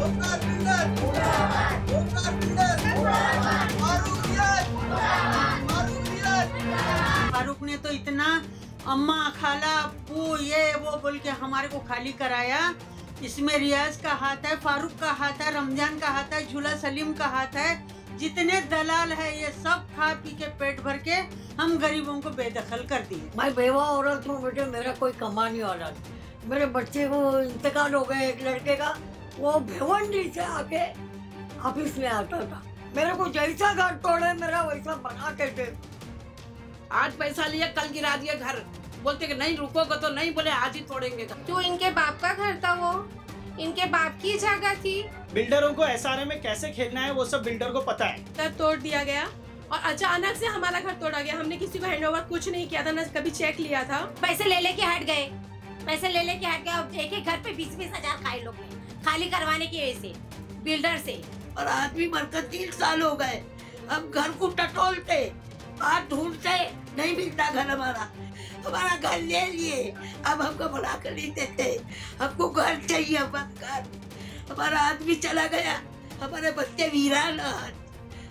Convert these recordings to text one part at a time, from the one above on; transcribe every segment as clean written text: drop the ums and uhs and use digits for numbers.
Omkar builder मुर्दाबाद, Omkar builder मुर्दाबाद, फारूक ने तो इतना अम्मा खाला वो ये वो बोल के हमारे को खाली कराया। इसमें रियाज का हाथ है, फारूक का हाथ है, रमजान का हाथ है, झूला सलीम का हाथ है। जितने दलाल है ये सब खा पी के पेट भर के हम गरीबों को बेदखल कर दिए। मैं बेवा औरत हूँ बेटे, मेरा कोई कमाने वाला नहीं। मेरे बच्चे को इंतकाल हो गए, एक लड़के का, वो भिवंडी से आके ऑफिस में आता था। मेरे को जैसा घर तोड़े मेरा वैसा बना के दे। आज पैसा लिया कल गिरा दिया घर, बोलते कि नहीं रुकोगे तो नहीं, बोले आज ही तोड़ेंगे। जो इनके बाप का घर था वो इनके बाप की जगह थी। बिल्डरों को एसआरए में कैसे खेलना है वो सब बिल्डर को पता है। घर तोड़ दिया गया और अचानक से हमारा घर तोड़ा गया। हमने किसी को हैंडओवर कुछ नहीं किया था, न कभी चेक लिया था। पैसे ले लेके हट गए, पैसे ले लेके हट गए। एक एक घर पे 20-20 हजार खाए लोग ने खाली करवाने की वजह से बिल्डर से। और आदमी मरकर 3 साल हो गए, अब घर को टटोलते, आज ढूंढते, नहीं मिलता घर हमारा घर ले लिए। अब हमको बना कर नहीं देते, हमको घर चाहिए, घर। हमारा आदमी चला गया, हमारे बच्चे वीरान,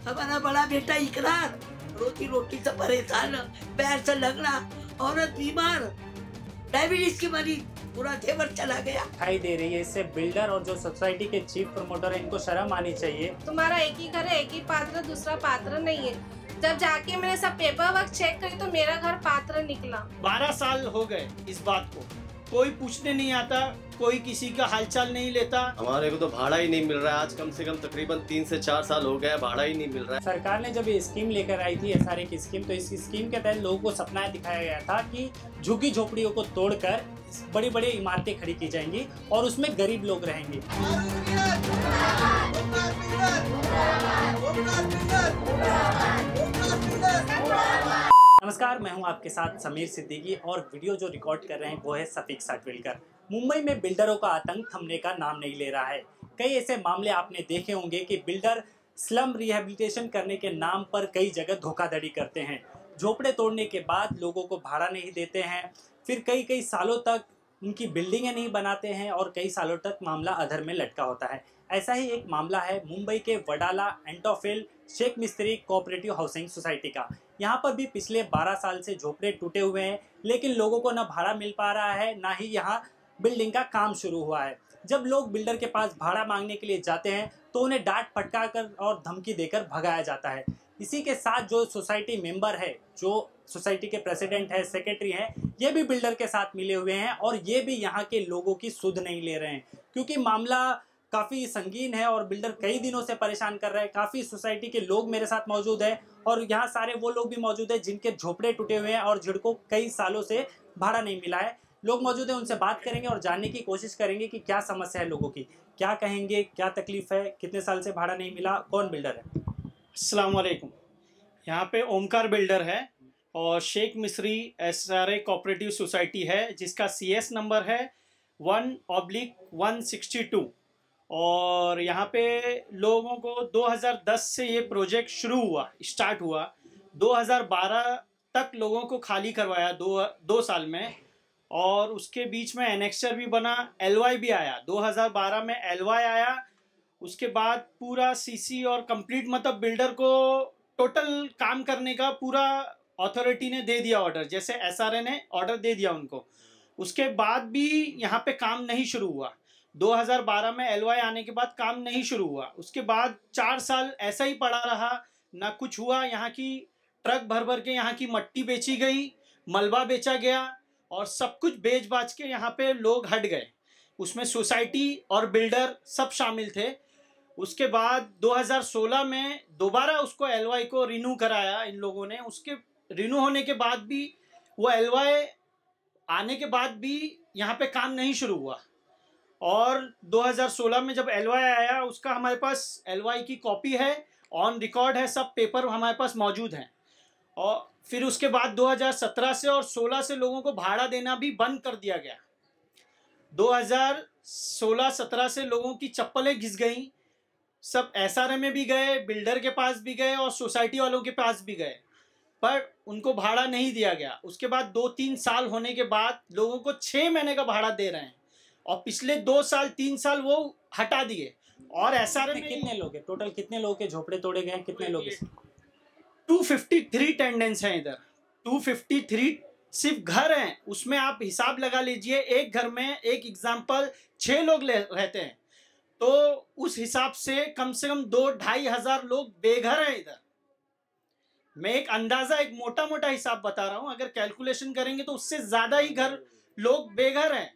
हमारा बड़ा बेटा इकरार रोटी रोटी से परेशान, पैर से लगना, औरत बीमार, डायबिटीज की मरीज, पूरा जेवर चला गया। दिखाई दे रही है। इससे बिल्डर और जो सोसाइटी के चीफ प्रमोटर है इनको शर्म आनी चाहिए। तुम्हारा एक ही घर है, एक ही पात्र, दूसरा पात्र नहीं है। जब जाके मैंने सब पेपर वर्क चेक करी तो मेरा घर पात्र निकला। 12 साल हो गए इस बात को, कोई पूछने नहीं आता, कोई किसी का हालचाल नहीं लेता। हमारे को तो भाड़ा ही नहीं मिल रहा है। आज कम से कम तकरीबन 3 से 4 साल हो गए, भाड़ा ही नहीं मिल रहा है। सरकार ने जब ये स्कीम लेकर आई थी एसआरए की स्कीम, तो इस स्कीम के तहत लोगों को सपना दिखाया गया था कि झुग्गी झोपड़ियों को तोड़कर बड़ी बड़ी इमारतें खड़ी की जाएंगी और उसमें गरीब लोग रहेंगे। नमस्कार, मैं हूं आपके साथ समीर सिद्दीकी और वीडियो जो रिकॉर्ड कर रहे हैं वो है सफीक साटविलकर। मुंबई में बिल्डरों का आतंक थमने का नाम नहीं ले रहा है। कई ऐसे मामले आपने देखे होंगे कि बिल्डर स्लम रिहेबिलिटेशन करने के नाम पर कई जगह धोखाधड़ी करते हैं। झोपड़े तोड़ने के बाद लोगों को भाड़ा नहीं देते हैं, फिर कई सालों तक उनकी बिल्डिंगें नहीं बनाते हैं और कई सालों तक मामला अधर में लटका होता है। ऐसा ही एक मामला है मुंबई के वडाला एंटोफिल शेख मिस्त्री कोऑपरेटिव हाउसिंग सोसाइटी का। यहाँ पर भी पिछले 12 साल से झोपड़े टूटे हुए हैं, लेकिन लोगों को ना भाड़ा मिल पा रहा है, ना ही यहाँ बिल्डिंग का काम शुरू हुआ है। जब लोग बिल्डर के पास भाड़ा मांगने के लिए जाते हैं तो उन्हें डांट फटका कर और धमकी देकर भगाया जाता है। इसी के साथ जो सोसाइटी मेंबर है, जो सोसाइटी के प्रेसिडेंट है, सेक्रेटरी हैं, ये भी बिल्डर के साथ मिले हुए हैं और ये भी यहाँ के लोगों की सुध नहीं ले रहे हैं, क्योंकि मामला काफ़ी संगीन है और बिल्डर कई दिनों से परेशान कर रहे हैं। काफ़ी सोसाइटी के लोग मेरे साथ मौजूद हैं और यहाँ सारे वो लोग भी मौजूद हैं जिनके झोपड़े टूटे हुए हैं और जिनको कई सालों से भाड़ा नहीं मिला है। लोग मौजूद हैं, उनसे बात करेंगे और जानने की कोशिश करेंगे कि क्या समस्या है लोगों की, क्या कहेंगे, क्या तकलीफ है, कितने साल से भाड़ा नहीं मिला, कौन बिल्डर है। अस्सलाम वालेकुम। यहाँ पे ओमकार बिल्डर है और शेख मिस्री एसआरए कोऑपरेटिव सोसाइटी है, जिसका CS नंबर है 1/162 और यहाँ पे लोगों को 2010 से ये प्रोजेक्ट स्टार्ट हुआ। 2012 तक लोगों को खाली करवाया, दो साल में, और उसके बीच में एनेक्सचर भी बना, LY भी आया। 2012 में LY आया, उसके बाद पूरा CC और कंप्लीट, मतलब बिल्डर को टोटल काम करने का पूरा अथॉरिटी ने दे दिया ऑर्डर, जैसे SRA ने ऑर्डर दे दिया उनको। उसके बाद भी यहाँ पे काम नहीं शुरू हुआ। 2012 में LY आने के बाद काम नहीं शुरू हुआ। उसके बाद 4 साल ऐसा ही पड़ा रहा, ना कुछ हुआ। यहाँ की ट्रक भर भर के यहाँ की मट्टी बेची गई, मलबा बेचा गया और सब कुछ बेच बाच के यहाँ पे लोग हट गए। उसमें सोसाइटी और बिल्डर सब शामिल थे। उसके बाद 2016 में दोबारा उसको LY को रिन्यू कराया इन लोगों ने। उसके रिन्यू होने के बाद भी, वो LY आने के बाद भी यहाँ पे काम नहीं शुरू हुआ। और 2016 में जब LY आया, उसका हमारे पास LY की कॉपी है, ऑन रिकॉर्ड है, सब पेपर हमारे पास मौजूद हैं। और फिर उसके बाद 2017 से और 16 से लोगों को भाड़ा देना भी बंद कर दिया गया। 2016-17 से लोगों की चप्पलें घिस गई, सब SRA में भी गए, बिल्डर के पास भी गए और सोसाइटी वालों के पास भी गए, पर उनको भाड़ा नहीं दिया गया। उसके बाद 2-3 साल होने के बाद लोगों को 6 महीने का भाड़ा दे रहे हैं और पिछले 2 साल 3 साल वो हटा दिए। और एसआरए में कितने लोग हैं टोटल, कितने लोग के झोपड़े तोड़े गए हैं, कितने लोग इसमें? 253 टेंडेंट्स हैं इधर। 253 सिर्फ घर हैं, उसमें आप हिसाब लगा लीजिए, एक घर में एक एग्जाम्पल 6 लोग रहते हैं, तो उस हिसाब से कम 2-2.5 हजार लोग बेघर हैं इधर। मैं एक अंदाजा, एक मोटा मोटा हिसाब बता रहा हूं, अगर कैलकुलेशन करेंगे तो उससे ज्यादा ही घर लोग बेघर हैं।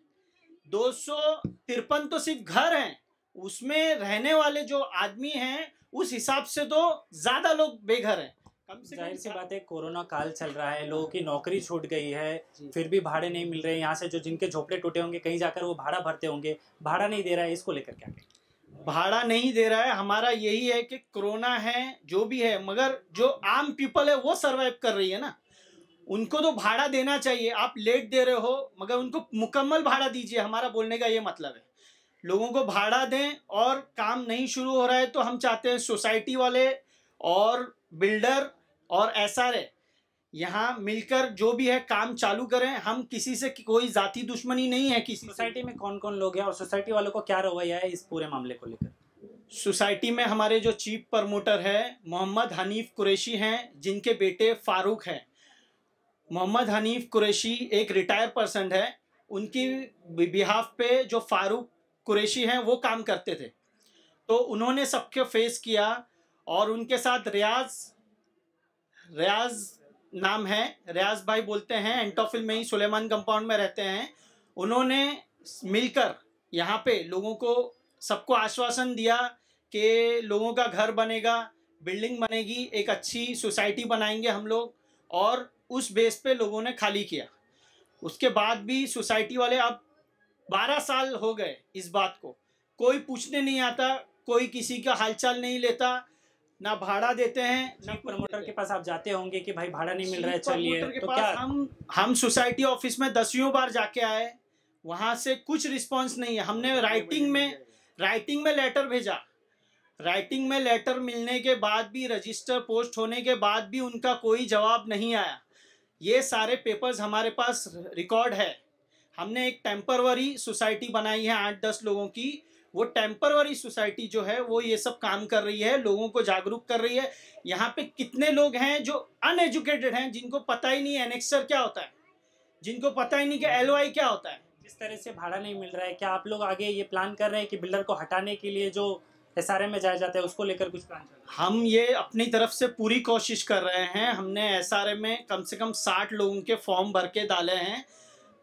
253 तो सिर्फ घर हैं, उसमें रहने वाले जो आदमी हैं उस हिसाब से तो ज्यादा लोग बेघर हैं। कम से जाहिर सी बात है, कोरोना काल चल रहा है, लोगों की नौकरी छूट गई है, फिर भी भाड़े नहीं मिल रहे। यहाँ से जो जिनके झोपड़े टूटे होंगे कहीं जाकर वो भाड़ा भरते होंगे, भाड़ा नहीं दे रहा है, इसको लेकर क्या कहें? भाड़ा नहीं दे रहा है, हमारा यही है कि कोरोना है जो भी है, मगर जो आम पीपल है वो सरवाइव कर रही है ना, उनको तो भाड़ा देना चाहिए। आप लेट दे रहे हो मगर उनको मुकम्मल भाड़ा दीजिए, हमारा बोलने का ये मतलब है। लोगों को भाड़ा दें, और काम नहीं शुरू हो रहा है तो हम चाहते हैं सोसाइटी वाले और बिल्डर और एसआरए यहाँ मिलकर जो भी है काम चालू करें। हम किसी से कोई जाति दुश्मनी नहीं है किसी सोसाइटी में कौन कौन लोग हैं और सोसाइटी वालों को क्या रवैया है इस पूरे मामले को लेकर? सोसाइटी में हमारे जो चीफ प्रमोटर है मोहम्मद हनीफ कुरैशी हैं, जिनके बेटे फारूक हैं। मोहम्मद हनीफ कुरैशी एक रिटायर पर्सन है, उनकी बिहाफ पे जो फारूक कुरैशी हैं वो काम करते थे, तो उन्होंने सबके फेस किया। और उनके साथ रियाज नाम है, रियाज भाई बोलते हैं, एंटोफिल में ही सुलेमान कंपाउंड में रहते हैं। उन्होंने मिलकर यहाँ पे लोगों को सबको आश्वासन दिया कि लोगों का घर बनेगा, बिल्डिंग बनेगी, एक अच्छी सोसाइटी बनाएंगे हम लोग, और उस बेस पे लोगों ने खाली किया। उसके बाद भी सोसाइटी वाले, अब 12 साल हो गए इस बात को, कोई पूछने नहीं आता, कोई किसी का हालचाल नहीं लेता, ना भाड़ा देते हैं ना। प्रमोटर के पास आप जाते होंगे कि भाई भाड़ा नहीं मिल रहा है, चलिए, के तो पास क्या हम सोसाइटी ऑफिस में 10 बार जाके आए, वहां से कुछ रिस्पांस नहीं है। हमने राइटिंग में लेटर भेजा, राइटिंग में लेटर मिलने के बाद भी, रजिस्टर पोस्ट होने के बाद भी उनका कोई जवाब नहीं आया। ये सारे पेपर्स हमारे पास रिकॉर्ड है। हमने एक टेम्परवरी सोसाइटी बनाई है 8-10 लोगों की, वो टेम्परवरी सोसाइटी जो है वो ये सब काम कर रही है, लोगों को जागरूक कर रही है। यहाँ पे कितने लोग हैं जो अनएजुकेटेड हैं, जिनको पता ही नहीं एनेक्सर क्या होता है, जिनको पता ही नहीं कि एलओआई क्या होता है। जिस तरह से भाड़ा नहीं मिल रहा है, क्या आप लोग आगे ये प्लान कर रहे हैं कि बिल्डर को हटाने के लिए जो एसआरए में जाया जाता है उसको लेकर कुछ प्लान चल रहा है? हम ये अपनी तरफ से पूरी कोशिश कर रहे हैं। हमने एसआरए में कम से कम 60 लोगों के फॉर्म भर के डाले हैं,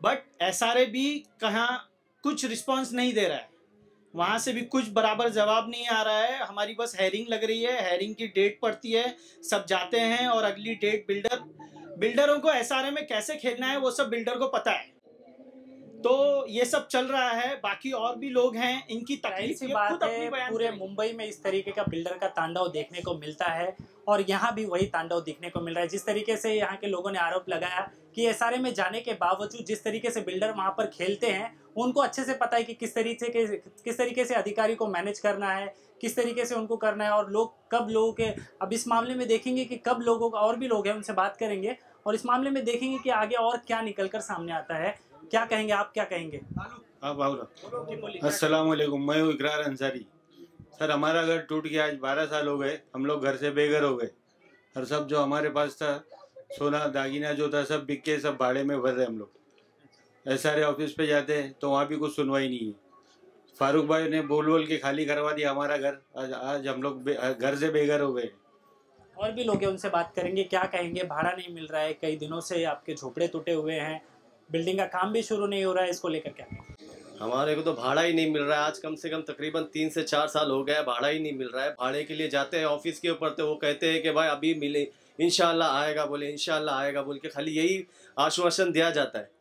बट एसआरए भी कहाँ कुछ रिस्पांस नहीं दे रहा है, वहाँ से भी कुछ बराबर जवाब नहीं आ रहा है। हमारी बस हेयरिंग लग रही है, हेयरिंग की डेट पड़ती है, सब जाते हैं, और अगली डेट बिल्डरों को एसआरए में कैसे खेलना है वो सब बिल्डर को पता है। तो ये सब चल रहा है। बाकी और भी लोग हैं, इनकी तकलीफ सी बात है, पूरे मुंबई में इस तरीके का बिल्डर का तांडव देखने को मिलता है, और यहाँ भी वही तांडव देखने को मिल रहा है। जिस तरीके से यहाँ के लोगों ने आरोप लगाया कि एसआरए में जाने के बावजूद जिस तरीके से बिल्डर वहाँ पर खेलते हैं, उनको अच्छे से पता है कि किस तरीके से अधिकारी को मैनेज करना है, किस तरीके से उनको करना है, और लोग कब लोगों के, अब इस मामले में देखेंगे कि कब लोगों का, और भी लोग हैं उनसे बात करेंगे, और इस मामले में देखेंगे कि आगे और क्या निकल कर सामने आता है। क्या कहेंगे आप, क्या कहेंगे? अस्सलाम वालेकुम, मैं हूँ इकरार अंसारी। सर, हमारा घर टूट गया, आज 12 साल हो गए, हम लोग घर से बेघर हो गए, और सब जो हमारे पास था, सोना दागिना जो था, सब बिक के सब भाड़े में भर रहे हम लोग। एसआरए ऑफिस पे जाते हैं तो वहाँ भी कुछ सुनवाई नहीं है। फारूक भाई ने बोल के खाली करवा दिया हमारा घर, आज हम लोग घर से बेघर हो गए। और भी लोग हैं, उनसे बात करेंगे, क्या कहेंगे? भाड़ा नहीं मिल रहा है, कई दिनों से आपके झोपड़े टूटे हुए हैं, बिल्डिंग का काम भी शुरू नहीं हो रहा है, इसको लेकर क्या? हमारे को तो भाड़ा ही नहीं मिल रहा है, आज कम से कम तकरीबन 3 से 4 साल हो गया, भाड़ा ही नहीं मिल रहा है। भाड़े के लिए जाते हैं ऑफिस के ऊपर, तो वो कहते हैं कि भाई अभी मिले, इंशाल्लाह आएगा, बोले इंशाल्लाह आएगा बोल के खाली यही आश्वासन दिया जाता है।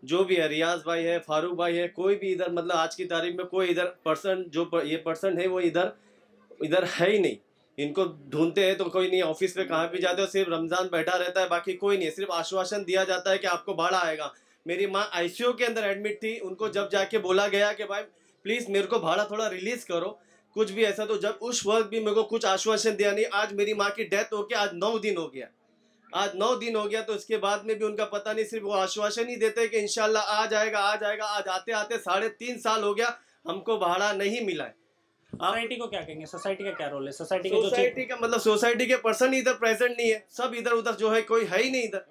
जो भी है, रियाज भाई है, फारूक भाई है, कोई भी इधर, मतलब आज की तारीख में कोई इधर पर्सन, जो ये पर्सन है वो इधर है ही नहीं। इनको ढूंढते हैं तो कोई नहीं, ऑफिस पे कहाँ भी जाते हो सिर्फ रमजान बैठा रहता है, बाकी कोई नहीं है। सिर्फ आश्वासन दिया जाता है कि आपको भाड़ा आएगा। मेरी माँ आईसीयू के अंदर एडमिट थी, उनको जब जाके बोला गया कि भाई प्लीज मेरे को भाड़ा थोड़ा रिलीज करो, कुछ भी ऐसा, तो जब उस वक्त भी मेरे को कुछ आश्वासन दिया नहीं। आज मेरी माँ की डेथ हो गई, आज 9 दिन हो गया, आज 9 दिन हो गया, तो इसके बाद में भी उनका पता नहीं, सिर्फ वो आश्वासन ही देते हैं कि इंशाल्लाह आ जाएगा आ जाएगा। आज आते आते 3.5 साल हो गया, हमको भाड़ा नहीं मिला है। सोसाइटी को क्या कहेंगे, सोसाइटी का क्या रोल है, सोसाइटी के जो सोसाइटी का मतलब सोसाइटी के पर्सन इधर प्रेजेंट नहीं है, सब इधर उधर जो है, कोई है ही नहीं इधर,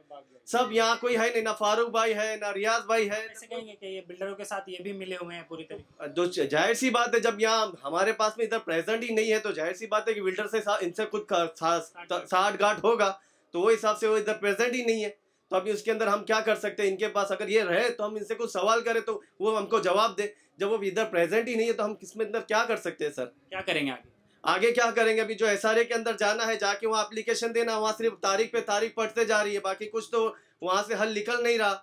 सब यहाँ कोई है नहीं, ना फारूक भाई है ना रियाज भाई है। ऐसे कहेंगे कि ये बिल्डरों के साथ ये भी मिले हुए हैं पूरी तरीके जो जाहिर सी बात है, जब यहाँ हमारे पास में इधर प्रेजेंट ही नहीं है तो जाहिर सी बात है कि बिल्डर से इनसे कुछ साठ गांठ होगा, तो वो हिसाब से वो इधर प्रेजेंट ही नहीं है। तो अभी उसके अंदर हम क्या कर सकते हैं, इनके पास अगर ये रहे तो हम इनसे कुछ सवाल करें तो वो हमको जवाब दे, जब वो इधर प्रेजेंट ही नहीं है तो हम किसमें अंदर क्या कर सकते हैं सर? क्या करेंगे आगे? आगे क्या करेंगे? अभी जो SRA के अंदर जाना है, जाके वहाँ एप्लीकेशन देना, वहाँ सिर्फ तारीख पे तारीख पढ़ते जा रही है, बाकी कुछ तो वहाँ से हल निकल नहीं रहा,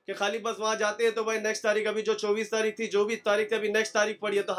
कि खाली बस वहाँ जाते हैं तो भाई नेक्स्ट तारीख, अभी जो 24 तारीख थी, जो भी तारीख थी, अभी नेक्स्ट तारीख पड़ी है, तो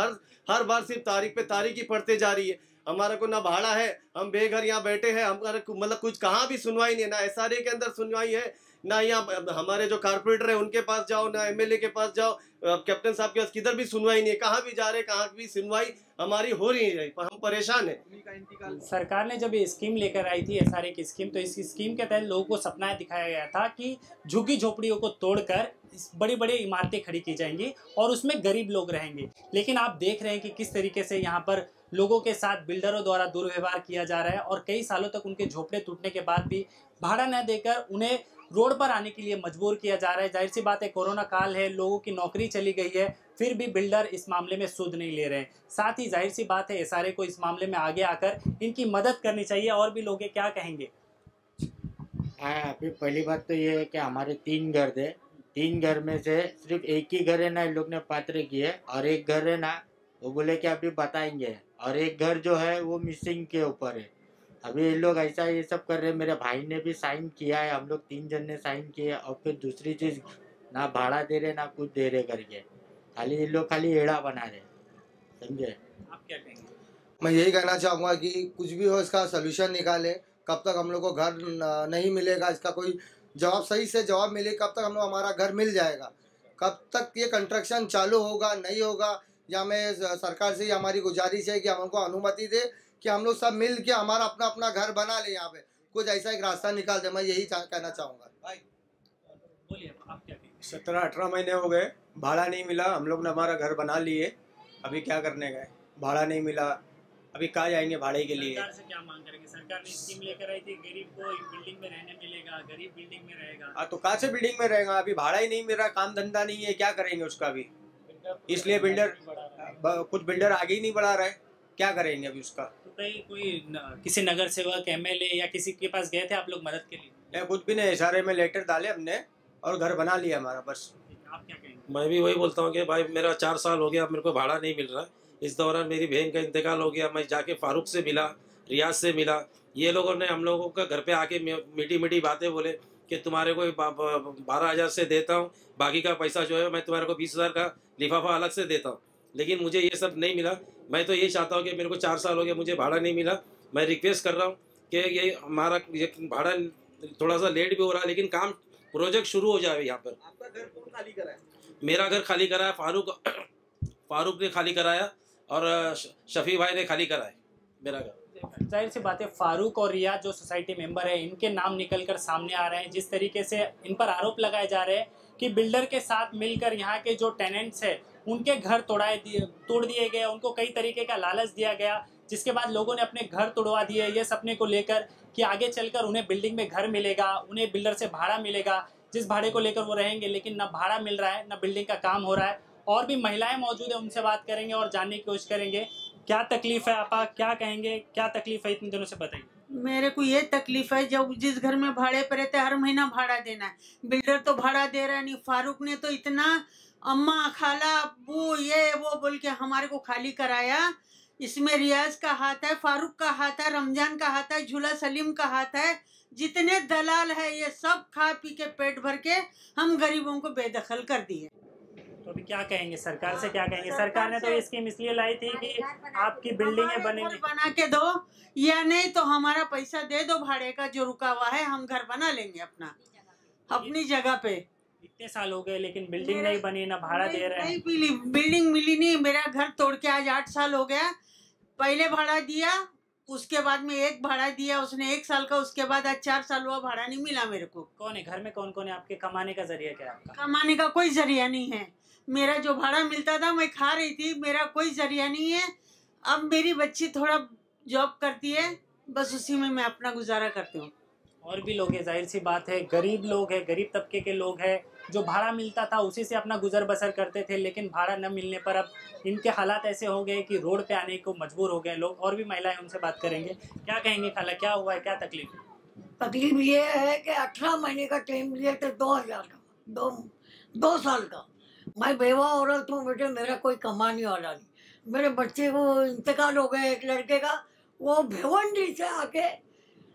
हर बार सिर्फ तारीख पे तारीख ही पढ़ते जा रही है। हमारा को ना भाड़ा है, हम बेघर यहाँ बैठे हैं, हमारा मतलब कुछ कहाँ भी सुनवाई नहीं है, ना SRA के अंदर सुनवाई है, ना यहाँ हमारे जो कारपोरेटर है उनके पास जाओ, ना MLA के पास जाओ, कैप्टन साहब के पास, किधर भी सुनवाई नहीं है, कहाँ भी जा रहे, कहाँ भी सुनवाई हमारी हो रही है, हम परेशान है। सरकार ने जब ये स्कीम लेकर आई थी SRA की स्कीम, तो इस स्कीम के तहत लोगों को सपना दिखाया गया था कि झुग्गी झोपड़ियों को तोड़कर बड़ी बड़ी इमारतें खड़ी की जाएंगी और उसमें गरीब लोग रहेंगे। लेकिन आप देख रहे हैं कि किस तरीके से यहाँ पर लोगों के साथ बिल्डरों द्वारा दुर्व्यवहार किया जा रहा है और कई सालों तक उनके झोपड़े टूटने के बाद भी भाड़ा न देकर उन्हें रोड पर आने के लिए मजबूर किया जा रहा है। जाहिर सी बात है, कोरोना काल है, लोगों की नौकरी चली गई है, फिर भी बिल्डर इस मामले में सुध नहीं ले रहे हैं। साथ ही जाहिर सी बात है, SRA को इस मामले में आगे आकर इनकी मदद करनी चाहिए। और भी लोग क्या कहेंगे? हाँ, अभी पहली बात तो ये है कि हमारे 3 घर थे, 3 घर में से सिर्फ एक ही घर है ना इन लोग ने पात्र किए, और एक घर है ना वो बोले कि अभी बताएंगे, और एक घर जो है वो मिसिंग के ऊपर है। अभी ये लोग ऐसा ये सब कर रहे हैं। मेरे भाई ने भी साइन किया है, हम लोग 3 जन ने साइन किया, और फिर दूसरी चीज़ ना भाड़ा दे रहे ना कुछ दे रहे करके, खाली ये लोग खाली एड़ा बना रहे, समझे? आप क्या कहेंगे? मैं यही कहना चाहूँगा कि कुछ भी हो इसका सोल्यूशन निकाले। कब तक हम लोग को घर नहीं मिलेगा, इसका कोई जवाब सही से जवाब मिले, कब तक हम लोग हमारा घर मिल जाएगा, कब तक ये कंस्ट्रक्शन चालू होगा नहीं होगा। या मैं सरकार से हमारी गुजारिश है कि हमको अनुमति दे कि हम लोग सब मिल के हमारा अपना अपना घर बना ले, यहाँ पे कुछ ऐसा एक रास्ता निकाल दे। मैं यही कहना चाहूँगा। बोलिए, आप क्या कहेंगे? 17-18 महीने हो गए, भाड़ा नहीं मिला, हम लोग ने हमारा घर बना लिए, अभी क्या करने गए, भाड़ा नहीं मिला, अभी कहाँ जाएंगे भाड़े के लिए? सरकार से क्या मांग करेंगे? सरकार ने स्कीम लेकर आई थी, गरीब को बिल्डिंग में रहने मिलेगा, गरीब बिल्डिंग में रहेगा। हाँ, तो कहाँ से बिल्डिंग में रहेगा? अभी भाड़ा ही नहीं मिल रहा, काम धंधा नहीं है, क्या करेंगे उसका भी? इसलिए कुछ बिल्डर आगे ही नहीं बढ़ा रहे, क्या करेंगे अभी उसका? तो कोई किसी नगर सेवक, MLA या किसी के पास गए थे आप लोग मदद के लिए? नहीं, कुछ भी नहीं, SRA में लेटर डाले हमने और घर बना लिया हमारा, बस। आप क्या कहेंगे? मैं भी वही बोलता हूँ कि भाई मेरा 4 साल हो गया, मेरे को भाड़ा नहीं मिल रहा। इस दौरान मेरी बहन का इंतकाल हो गया, मैं जाके फारूक से मिला, रियाज से मिला, ये लोगों ने हम लोगों का घर पे आके मीठी मीठी बातें बोले कि तुम्हारे को 12,000 से देता हूँ, बाकी का पैसा जो है मैं तुम्हारे को 20,000 का लिफाफा अलग से देता हूँ। लेकिन मुझे ये सब नहीं मिला। मैं तो ये चाहता हूँ कि मेरे को 4 साल हो गया, मुझे भाड़ा नहीं मिला। मैं रिक्वेस्ट कर रहा हूँ कि ये हमारा ये भाड़ा थोड़ा सा लेट भी हो रहा है, लेकिन काम प्रोजेक्ट शुरू हो जाए यहाँ पर। आपका घर कौन खाली कराया? मेरा घर खाली कराया फारूक ने खाली कराया और शफी भाई ने खाली कराया मेरा घर। जाहिर सी बात है, फारूक और रियाज जो सोसाइटी मेंबर है, इनके नाम निकलकर सामने आ रहे हैं। जिस तरीके से इन पर आरोप लगाए जा रहे हैं कि बिल्डर के साथ मिलकर यहाँ के जो टेनेंट्स है उनके घर तोड़ दिए गए, उनको कई तरीके का लालच दिया गया, जिसके बाद लोगों ने अपने घर तोड़वा दिए ये सपने को लेकर कि आगे चलकर उन्हें बिल्डिंग में घर मिलेगा, उन्हें बिल्डर से भाड़ा मिलेगा, जिस भाड़े को लेकर वो रहेंगे। लेकिन ना भाड़ा मिल रहा है, ना बिल्डिंग का काम हो रहा है। और भी महिलाएं मौजूद है, उनसे बात करेंगे और जानने की कोशिश करेंगे क्या तकलीफ है। आपा क्या कहेंगे, क्या तकलीफ है इतने दिनों से, बताइए। मेरे को ये तकलीफ है, जब जिस घर में भाड़े पे रहते हर महीना भाड़ा देना है, बिल्डर तो भाड़ा दे रहा नहीं। फारूक ने तो इतना अम्मा खाला अब्बू ये वो बोल के हमारे को खाली कराया। इसमें रियाज का हाथ है, फारूक का हाथ है, रमजान का हाथ है, झूला सलीम का हाथ है। जितने दलाल है ये सब खा पी के पेट भर के हम गरीबों को बेदखल कर दिए। तो अभी क्या कहेंगे, सरकार से क्या कहेंगे? सरकार ने तो ये स्कीम इसलिए लाई थी कि आपकी बिल्डिंगें बनेंगी, बना के दो, या नहीं तो हमारा पैसा दे दो भाड़े का जो रुका हुआ है, हम घर बना लेंगे अपनी जगह पे। इतने साल हो गए लेकिन बिल्डिंग नहीं बनी, ना भाड़ा दे रहे हैं। बिल्डिंग मिली नहीं। मेरा घर तोड़ के आज 8 साल हो गया। पहले भाड़ा दिया, उसके बाद में एक भाड़ा दिया उसने 1 साल का, उसके बाद आज 4 साल हुआ भाड़ा नहीं मिला मेरे को। कौन है घर में, कौन कौन है आपके? कमाने का जरिया क्या है आपका? कमाने का कोई जरिया नहीं है। मेरा जो भाड़ा मिलता था मैं खा रही थी, मेरा कोई जरिया नहीं है। अब मेरी बच्ची थोड़ा जॉब करती है, बस उसी में मैं अपना गुजारा करती हूँ। और भी लोग हैं, जाहिर सी बात है, गरीब लोग हैं, गरीब तबके के लोग हैं, जो भाड़ा मिलता था उसी से अपना गुजर बसर करते थे, लेकिन भाड़ा न मिलने पर अब इनके हालात ऐसे हो गए कि रोड पे आने को मजबूर हो गए लोग। और भी महिलाएं, उनसे बात करेंगे। क्या कहेंगे खाला, क्या हुआ है, क्या तकलीफ है? तकलीफ ये है कि 18 महीने का टाइम लिए थे, 2000 का, 2 साल का। मैं बेवा औरत हूँ बेटे, मेरा कोई कमाने वाला नहीं। मेरे बच्चे को इंतकाल हो गया एक लड़के का, वो भिवंडी से आके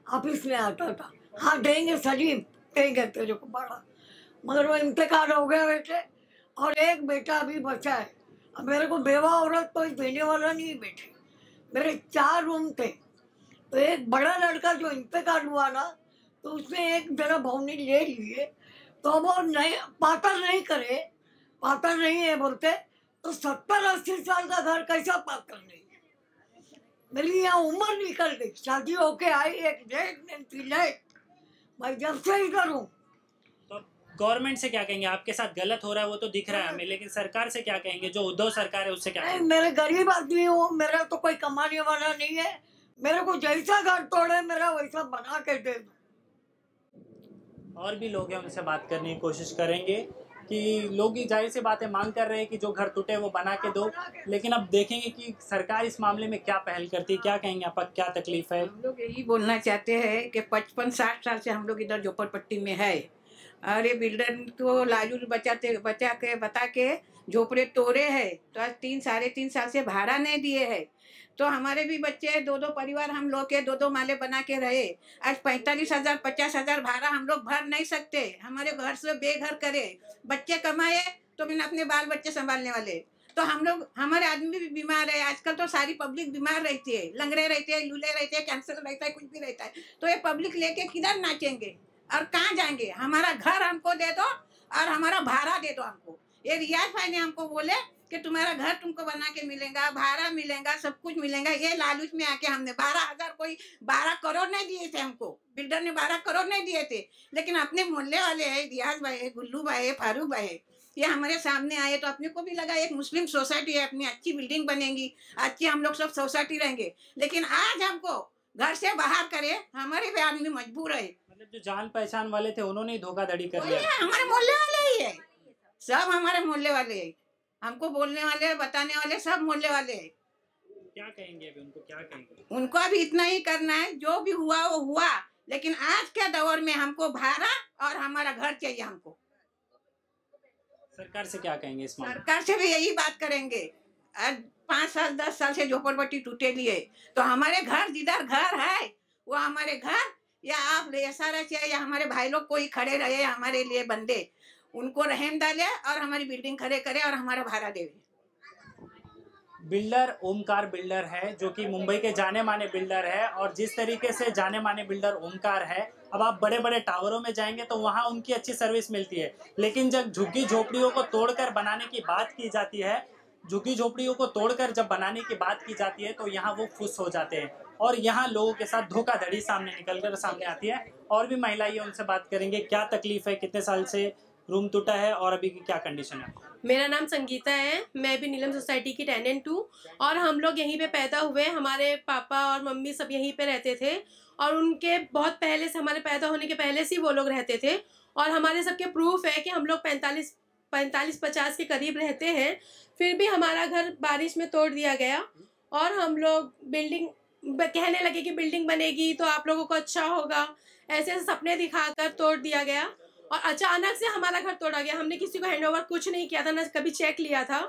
ऑफिस में आता था, हाँ देंगे सलीम, देंगे तेरे को बड़ा, मगर वो इंतकाल हो गया बेटे। और एक बेटा अभी बचा है। अब मेरे को बेवा औरत कोई देने वाला नहीं बेटे। मेरे 4 रूम थे, तो एक बड़ा लड़का जो इंतकाल हुआ ना, तो उसने एक जरा भवनी ले लिए, तो वो नहीं पातर नहीं करे, पातर नहीं है बोलते, तो 70-80 साल का घर कैसा पातर नहीं है। मेरी यहाँ उम्र निकल गई, शादी होके आई, एक लेट, मैं जब से इधर हूँ। तो गवर्नमेंट से क्या कहेंगे? आपके साथ गलत हो रहा है वो तो दिख रहा है हमें, लेकिन सरकार से क्या कहेंगे? जो उद्धव सरकार है उससे क्या कहेंगे? मेरे गरीब आदमी हूँ, मेरा तो कोई कमाने वाला नहीं है। मेरे को जैसा घर तोड़े मेरा वैसा बना के दे दो। और भी लोग हैं, उनसे बात करने की कोशिश करेंगे कि लोग ही जाहिर सी बातें मांग कर रहे हैं कि जो घर टूटे वो बना के दो, लेकिन अब देखेंगे कि सरकार इस मामले में क्या पहल करती है। क्या कहेंगे आपका, क्या तकलीफ है? हम लोग यही बोलना चाहते हैं कि 55-60 साल से हम लोग इधर झोपड़पट्टी में है, और ये बिल्डर को लालू बता के झोपड़े तोड़े हैं, तो आज 3-3.5 साल से भाड़ा नहीं दिए है। तो हमारे भी बच्चे 2-2 परिवार हम लोग के 2-2 माले बना के रहे। आज 45,000 50,000 भाड़ा हम लोग भर नहीं सकते। हमारे घर से बेघर करे, बच्चे कमाए तो बिना अपने बाल बच्चे संभालने वाले। तो हम लोग, हमारे आदमी भी बीमार है, आजकल तो सारी पब्लिक बीमार रहती है, लंगड़े रहते हैं, लूले रहते हैं, कैंसर रहता है, कुछ भी रहता है। तो ये पब्लिक लेके किधर नाचेंगे और कहाँ जाएंगे? हमारा घर हमको दे दो और हमारा भाड़ा दे दो हमको। ये रियाज भाई ने हमको बोले कि तुम्हारा घर तुमको बना के मिलेगा, भाड़ा मिलेगा, सब कुछ मिलेगा। ये लालच में आके हमने 12,000, कोई 12 करोड़ नहीं दिए थे हमको, बिल्डर ने 12 करोड़ नहीं दिए थे, लेकिन अपने मोहल्ले वाले है, रियाज भाई है, गुल्लू भाई है, फारूक भाई है, ये हमारे सामने आए तो अपने को भी लगा एक मुस्लिम सोसाइटी है, अपनी अच्छी बिल्डिंग बनेगी, अच्छी हम लोग सब सोसाइटी रहेंगे। लेकिन आज हमको घर से बाहर करे, हमारे भी आदमी मजबूर है। मतलब जो जान पहचान वाले थे उन्होंने ही धोखाधड़ी कर लिया। हमारे मोहल्ले वाले ही है, सब हमारे मोहल्ले वाले है, हमको बोलने वाले, बताने वाले सब मोहल्ले वाले हैं। क्या कहेंगे अभी उनको, क्या कहेंगे? उनको अभी इतना ही करना है, जो भी हुआ वो हुआ, लेकिन आज के दौर में हमको भाड़ा और हमारा घर चाहिए हमको। सरकार से क्या कहेंगे इस मामले? सरकार से भी यही बात करेंगे। आज 5 साल 10 साल से झोपड़पट्टी टूटे लिए, तो हमारे घर, जिधर घर है वो हमारे घर, या आप सारा चाहिए, या हमारे भाई लोग कोई खड़े रहे हमारे लिए बंदे, उनको रहम डाले और हमारी बिल्डिंग खड़े करे और हमारा भाड़ा दे। बिल्डर ओमकार बिल्डर है, जो कि मुंबई के जाने माने बिल्डर है, और जिस तरीके से जाने माने बिल्डर ओमकार है, अब आप बड़े बड़े टावरों में जाएंगे तो वहाँ उनकी अच्छी सर्विस मिलती है, लेकिन जब झुग्गी झोपड़ियों को तोड़कर बनाने की बात की जाती है, झुग्गी झोपड़ियों को तोड़कर जब बनाने की बात की जाती है, तो यहाँ वो फुस हो जाते हैं और यहाँ लोगों के साथ धोखाधड़ी सामने आती है। और भी महिलाएं, उनसे बात करेंगे, क्या तकलीफ है, कितने साल से रूम टूटा है और अभी की क्या कंडीशन है? मेरा नाम संगीता है, मैं भी नीलम सोसाइटी की टेनेंट हूँ, और हम लोग यहीं पे पैदा हुए। हमारे पापा और मम्मी सब यहीं पे रहते थे, और उनके बहुत पहले से, हमारे पैदा होने के पहले से वो लोग रहते थे, और हमारे सबके प्रूफ है कि हम लोग 45-50 के करीब रहते हैं। फिर भी हमारा घर बारिश में तोड़ दिया गया, और हम लोग बिल्डिंग कहने लगे कि बिल्डिंग बनेगी तो आप लोगों को अच्छा होगा, ऐसे सपने दिखाकर तोड़ दिया गया, और अचानक से हमारा घर तोड़ा गया। हमने किसी को हैंडओवर कुछ नहीं किया था, ना कभी चेक लिया था,